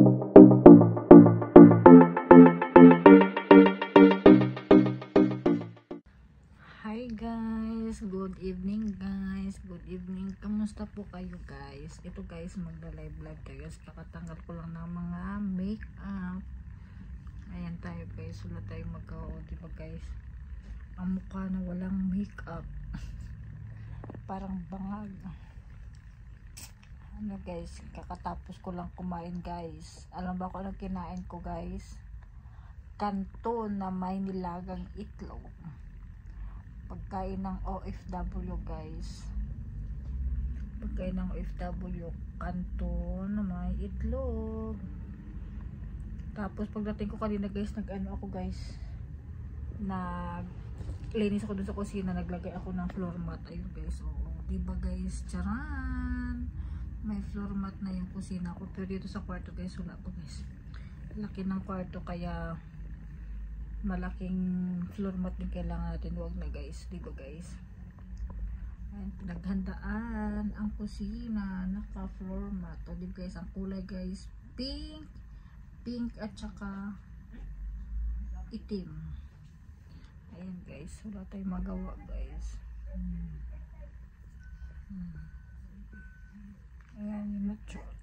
Hi guys, good evening guys, good evening. Kamusta po kayo guys? Ito guys, magla-live vlog tayo. Kakatanggal ko lang ng mga makeup. Ayan tayo guys, wala tayong magkao, diba guys? Ang mukha na walang makeup. Parang bangag. Ano guys, kakatapos ko lang kumain guys. Alam ba kung anong kinain ko guys? Kanton na may nilagang itlog. Pagkain ng OFW guys, pagkain ng OFW, kanton na may itlog. Tapos pagdating ko kanina guys, nag-ano ako guys, naglinis ako dun sa kusina, naglagay ako ng floor mat. Ayun guys, oo, diba guys, charan, may floor mat na yung kusina ko. Pero dito sa kwarto guys, wala po guys, laki ng kwarto, kaya malaking floor mat din kailangan natin. Huwag na guys, diba guys? Ayan, pinaghandaan ang kusina, naka floor mat. O diba guys, ang kulay guys, pink at saka itim. Ayan guys, wala tayong magawa guys. Ayan yung mature.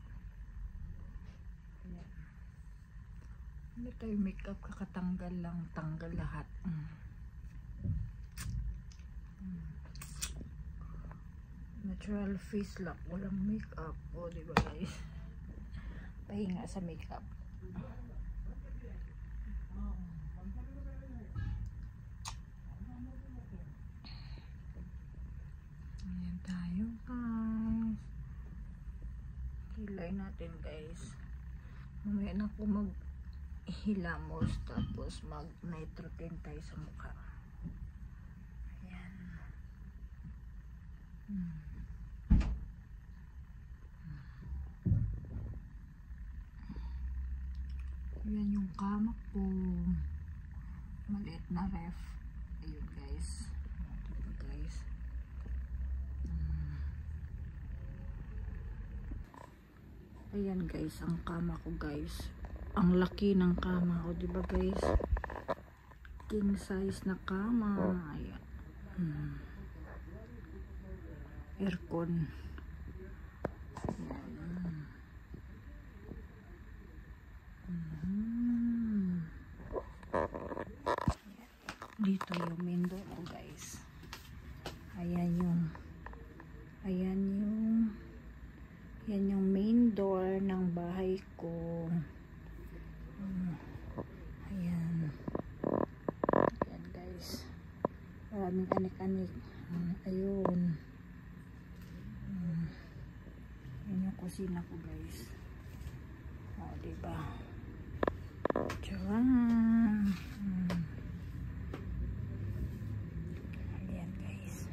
Hindi tayo makeup, kakatanggal lang, tanggal lahat. Natural face look, walang makeup. O diba guys, pahinga sa makeup. Ayan tayo guys, kilay natin guys. Mamaya na ako hilamos, tapos mag nitro tint tayo sa mukha. Ayan. Ayan yung kama ko, maliit na ref. Ayun guys, ito guys. Ayan guys, ang kama ko guys, ang laki ng kama ko, diba guys? King size na kama. Ayan. Aircon. Ayan. Dito yung window ko guys. Ayan yung main door ng bahay ko. Ayan guys, maraming anik-anik. Ayun, yun yung kusina ko guys. O diba, tcharan. Ayan guys,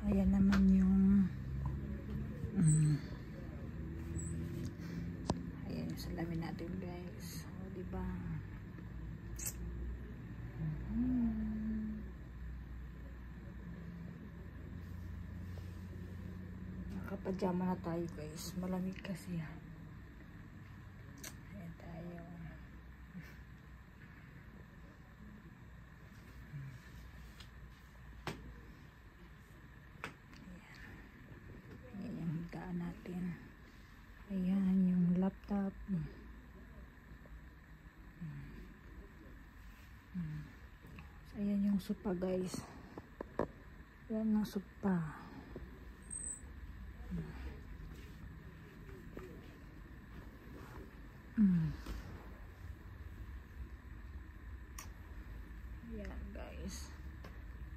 ayan naman yung ayan yung salamin natin guys. O diba, nakapajama na tayo guys, malamig kasi. Ayan tayo. Ayan yung higaan natin. Ayan yung laptop. Ayan yung sopa guys. Ayan yung sopa. Ayan guys,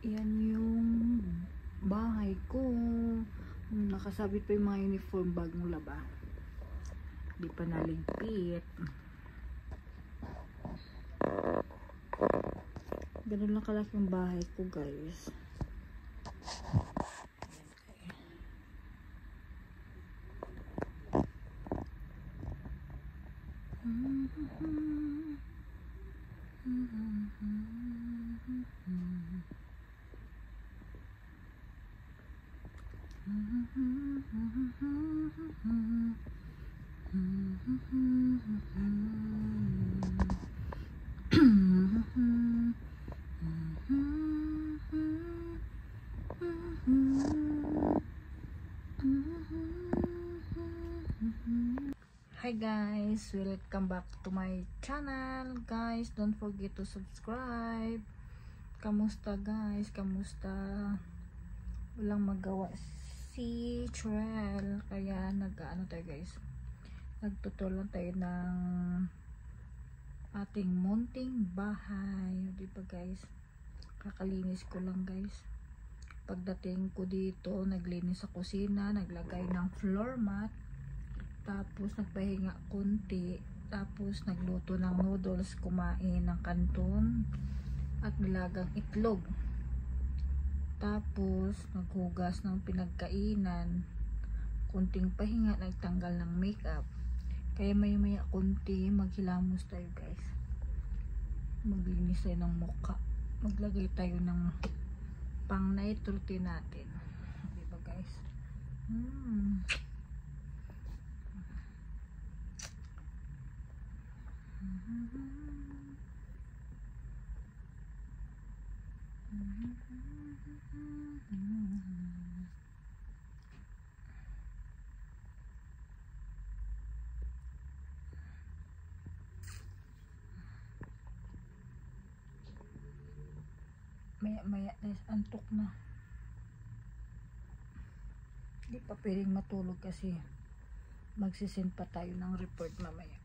ayan yung bahay ko. Nakasabit pa yung mga uniform, bagong laba, di pa naligpit. Ganun lang kalaki yung bahay ko guys. Hi guys, welcome back to my channel. Guys, don't forget to subscribe. Kamusta guys? Kamusta? Walang magawa si Trell, kaya nag-ano tayo guys, nagtutulan tayo ng ating munting bahay, diba guys? Kakalinis ko lang guys. Pagdating ko dito, naglinis sa kusina, naglagay ng floor mat, tapos nagpahinga kunti, tapos nagluto ng noodles, kumain ng kanton at nilagang itlog, tapos naghugas ng pinagkainan, kunting pahinga, nagtanggal ng makeup. Kaya maya kunti maghilamos tayo guys, maglinis tayo ng mukha, maglagay tayo ng pang night routine natin, diba guys? Maya guys, antok na, hindi pa pwedeng matulog kasi magsisend pa tayo ng report mamaya.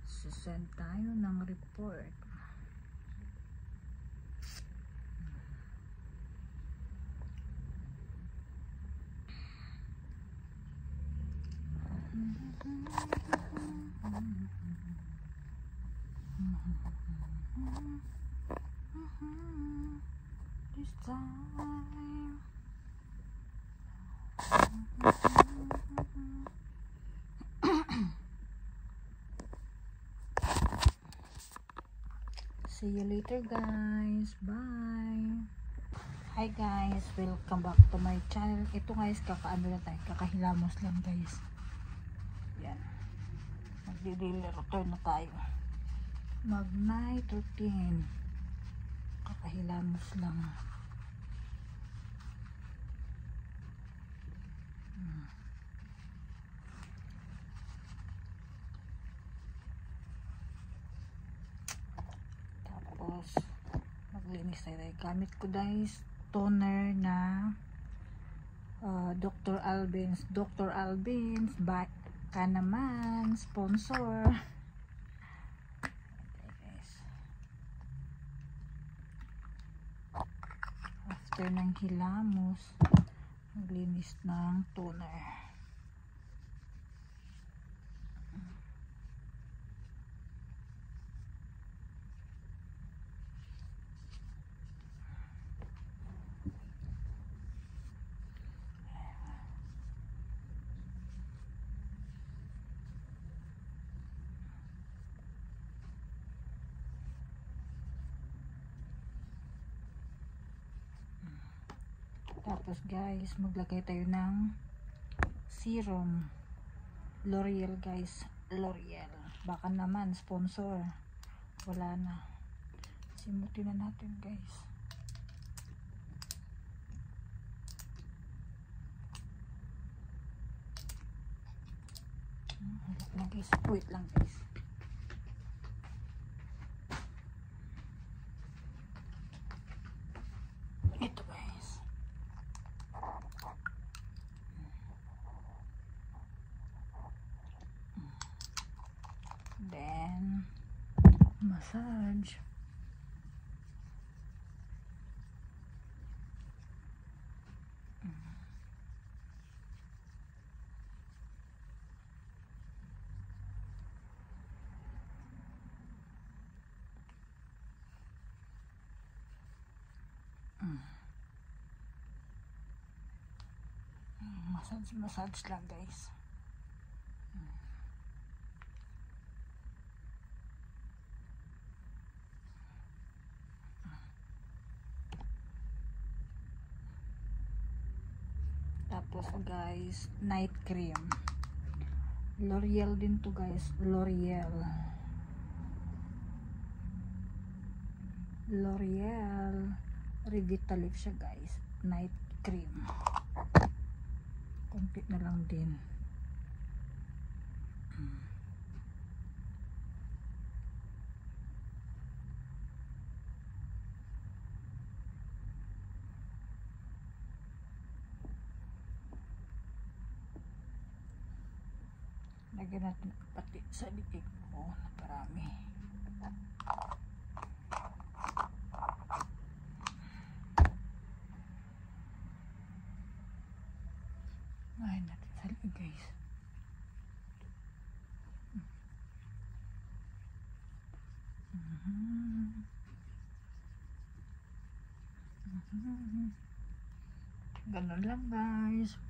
Sisend tayo ng report. This time see you later guys, bye. Hi guys, welcome back to my channel. Ito guys, kakaano na tayo, kakahilamos lang guys. Yan, magdi-daily routine na tayo, mag night routine, kakahilamos lang. Tapos maglinis tayo. Gamit ko guys toner na Dr. Albin's baka naman sponsor. Okay guys, after ng hilamos, maglinis ng toner. Tapos guys, maglagay tayo ng serum L'Oreal guys, L'Oreal, baka naman sponsor, wala na, simutin na natin guys. Wait lang guys. Ito guys, then massage. Massage lang guys. Tapos guys, night cream L'Oreal din to guys, L'Oreal Revitalift siya guys, night cream. Konti na lang din. Lagyan natin pati sa liig mo na parami. Ngayon natin sa liig, guys. Ganun lang, guys.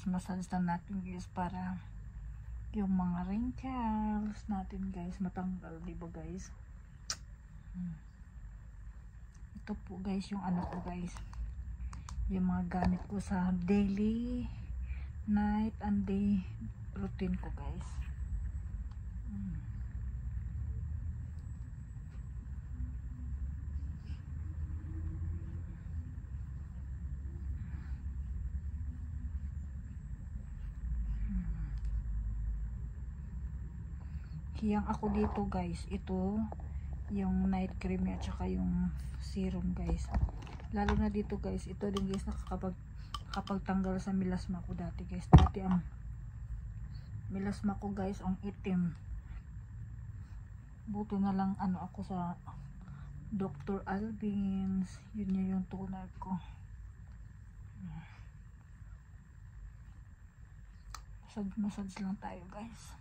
Massage lang natin, guys, para yung mga wrinkles natin, guys, matanggal, diba, guys? Ito po, guys, yung ano ko, guys, yung mga gamit ko sa daily, night and day routine ko, guys. Hiyang ako dito, guys, ito yung night cream at saka yung serum, guys. Lalo na dito, guys, ito din, guys, nakakapagtanggal sa melasma ko dati, guys. Dati ang melasma ko, guys, ang itim. Buti na lang ano ako sa Dr. Alvin's, yun yung toner ko. Massage lang tayo, guys.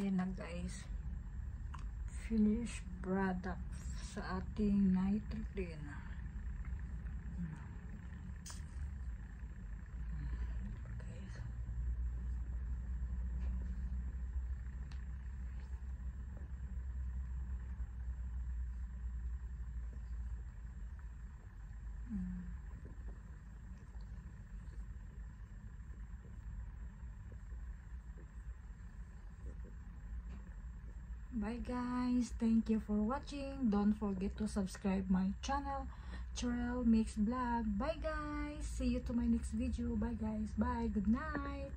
Ayan na, guys, finished product sa ating night routine. Bye, guys, thank you for watching. Don't forget to subscribe my channel, Cherelle Mix Vlog. Bye, guys, see you to my next video. Bye, guys, bye, good night.